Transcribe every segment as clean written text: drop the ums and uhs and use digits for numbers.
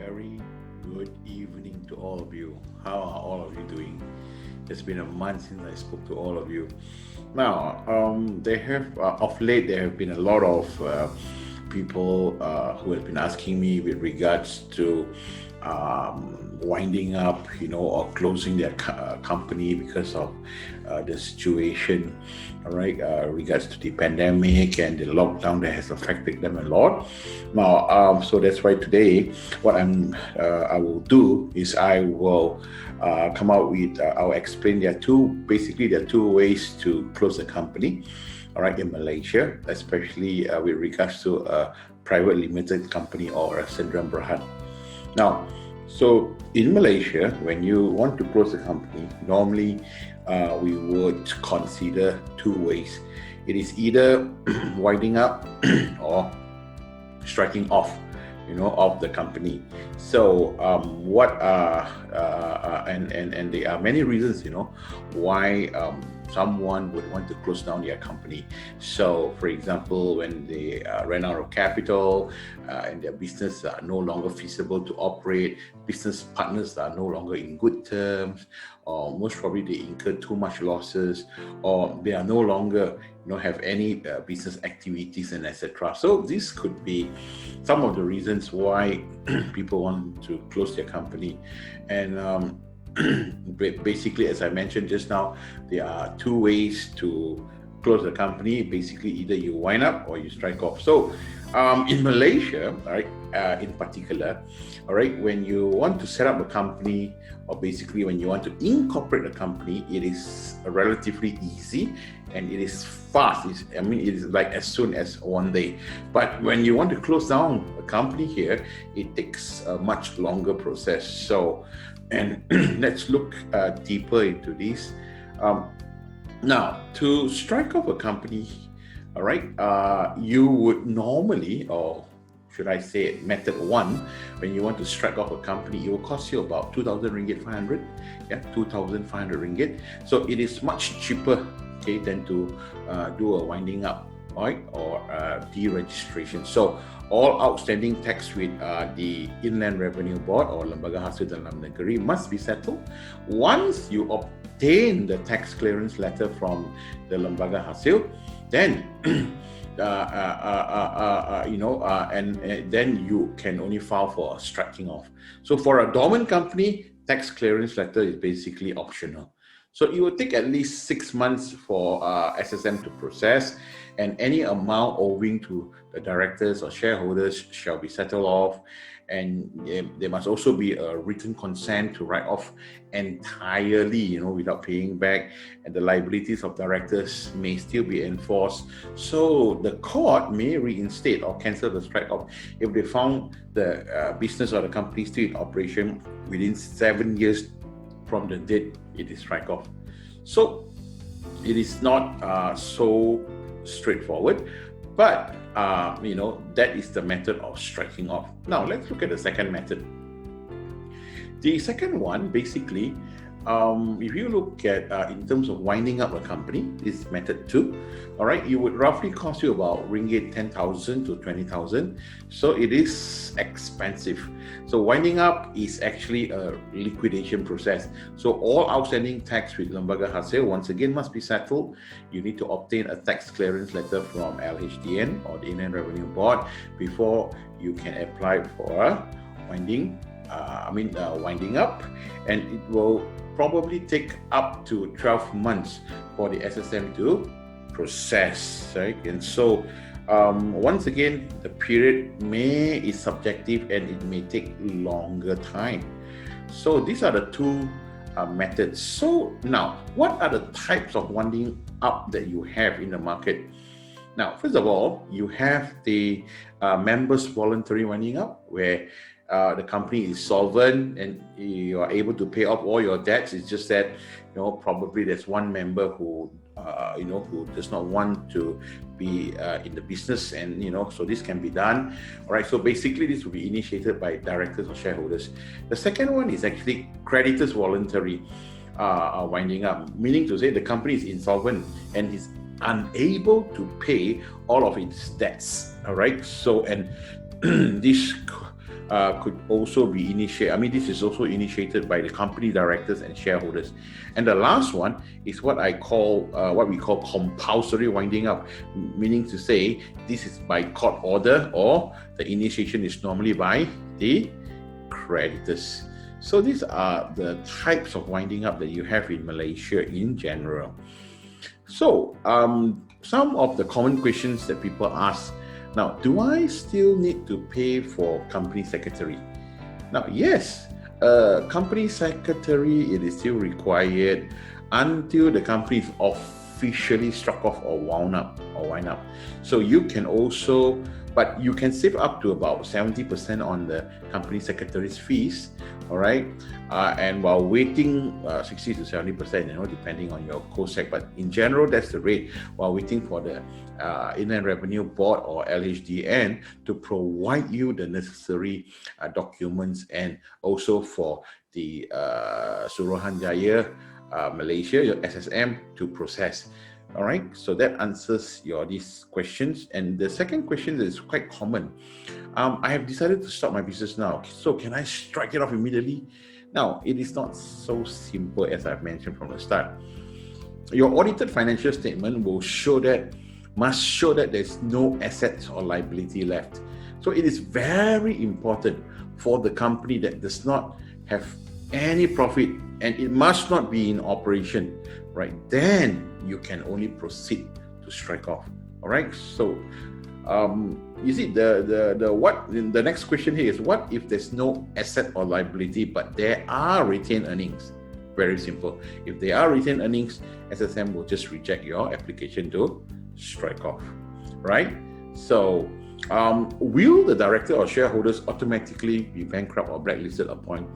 very good evening to all of you. How are all of you doing? It's been a month since I spoke to all of you. Now, they have of late there have been a lot of people who have been asking me with regards to winding up, or closing their company because of the situation. All right, regards to the pandemic and the lockdown that has affected them a lot. Now, so that's why today, what I will do is I will come out with I'll explain there are two ways to close a company. All right, in Malaysia, especially with regards to a private limited company or a Sendirian Berhad. Now, so in Malaysia, when you want to close a company, normally we would consider two ways. It is either winding up or striking off, of the company. So and there are many reasons, why someone would want to close down their company. So, for example, when they ran out of capital and their business are no longer feasible to operate, business partners are no longer in good terms, or most probably they incur too much losses, or they are no longer have any business activities and etc. So this could be some of the reasons why people want to close their company. And basically, as I mentioned just now, there are two ways to close the company. Basically, either you wind up or you strike off. So in Malaysia, all right, in particular, all right, when you want to set up a company, or basically when you want to incorporate a company, it is relatively easy and it is fast. It is like as soon as one day. But when you want to close down a company here, it takes a much longer process. So, and let's look deeper into this. Now, to strike off a company, all right, you would normally, or should I say method one, when you want to strike off a company, it will cost you about 2,000 ringgit 500, 2,500 ringgit. So it is much cheaper, okay, than to do a winding up, right, or deregistration. So all outstanding tax with the Inland Revenue Board or Lembaga Hasil Dalam Negeri must be settled. Once you obtain the tax clearance letter from the Lembaga Hasil, then and then you can only file for a striking off. So for a dormant company, tax clearance letter is basically optional. So it will take at least 6 months for SSM to process, and any amount owing to the directors or shareholders shall be settled off. And there must also be a written consent to write off entirely, without paying back, and the liabilities of directors may still be enforced. So the court may reinstate or cancel the strike off if they found the business or the company still in operation within 7 years from the date it is strike off. So it is not so straightforward, but that is the method of striking off. Now let's look at the second method. The second one, basically, if you look at in terms of winding up a company, is method two. All right, it would roughly cost you about ringgit 10,000 to 20,000. So it is expensive. So winding up is actually a liquidation process. So all outstanding tax with Lembaga Hasil once again must be settled. You need to obtain a tax clearance letter from LHDN or the Inland Revenue Board before you can apply for winding up, and it will probably take up to 12 months for the SSM to process, right? And so once again, the period is subjective and it may take longer time. So these are the two methods. So now, what are the types of winding up that you have in the market? Now, first of all, you have the members voluntary winding up, where the company is solvent and you are able to pay off all your debts. It's just that, probably there's one member who does not want to be in the business, and so this can be done. All right, so basically this will be initiated by directors or shareholders. The second one is actually creditors voluntary winding up, meaning to say the company is insolvent and is unable to pay all of its debts. All right, so and this could also be initiated. I mean, this is also initiated by the company directors and shareholders. And the last one is what we call compulsory winding up, meaning to say this is by court order, or the initiation is normally by the creditors. So these are the types of winding up that you have in Malaysia in general. So some of the common questions that people ask. Now, do I still need to pay for company secretary? Now, yes, company secretary, it is still required until the company is officially struck off or wind up. So you can also, but you can save up to about 70% on the company secretary's fees, all right? And while waiting 60 to 70%, depending on your co-sec, but in general, that's the rate while waiting for the Inland Revenue Board or LHDN to provide you the necessary documents, and also for the Suruhanjaya Malaysia, your SSM, to process. All right, so that answers these questions. And the second question is quite common. I have decided to stop my business now, so can I strike it off immediately? Now, it is not so simple as I've mentioned from the start. Your audited financial statement must show that there's no assets or liability left. So it is very important for the company that does not have any profit, and it must not be in operation, right? Then you can only proceed to strike off. All right. So you see the next question here is, what if there's no asset or liability but there are retained earnings? Very simple. If there are retained earnings, SSM will just reject your application to strike off, right? So will the director or shareholders automatically be bankrupt or blacklisted upon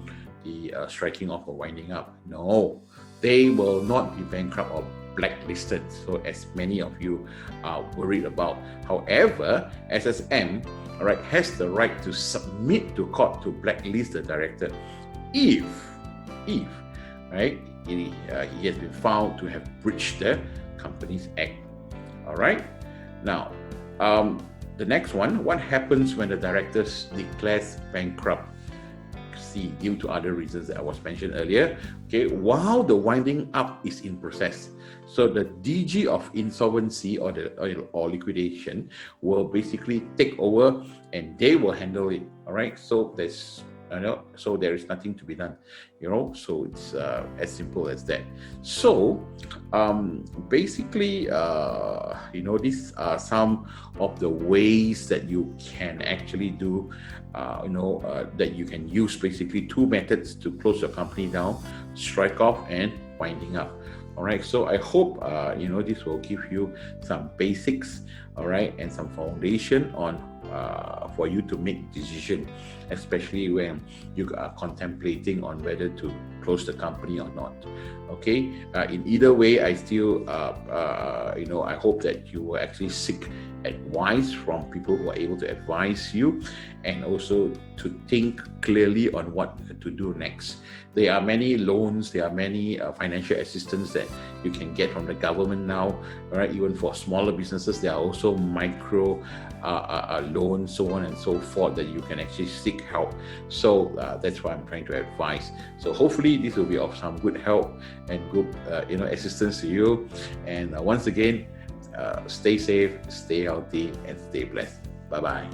the striking off or winding up? No, they will not be bankrupt or blacklisted, so as many of you are worried about. However, SSM, all right, has the right to submit to court to blacklist the director if right, he has been found to have breached the Companies Act. All right. Now, the next one: what happens when the directors declares bankruptcy due to other reasons that I was mentioned earlier? Okay, while the winding up is in process, so the DG of insolvency or liquidation will basically take over and they will handle it. All right. So so there is nothing to be done, so it's as simple as that. So basically, these are some of the ways that you can actually do, that you can use basically two methods to close your company down: strike off and winding up. All right, so I hope this will give you some basics, all right, and some foundation on for you to make decision, especially when you are contemplating on whether to close the company or not. Okay, in either way, I still I hope that you will actually seek advice from people who are able to advise you, and also to think clearly on what to do next. There are many loans, there are many financial assistance that you can get from the government now, right? Even for smaller businesses, there are also micro loans, so on and so forth, that you can actually seek help. So that's what I'm trying to advise. So hopefully this will be of some good help and good assistance to you. And once again, stay safe, stay healthy, and stay blessed. Bye-bye.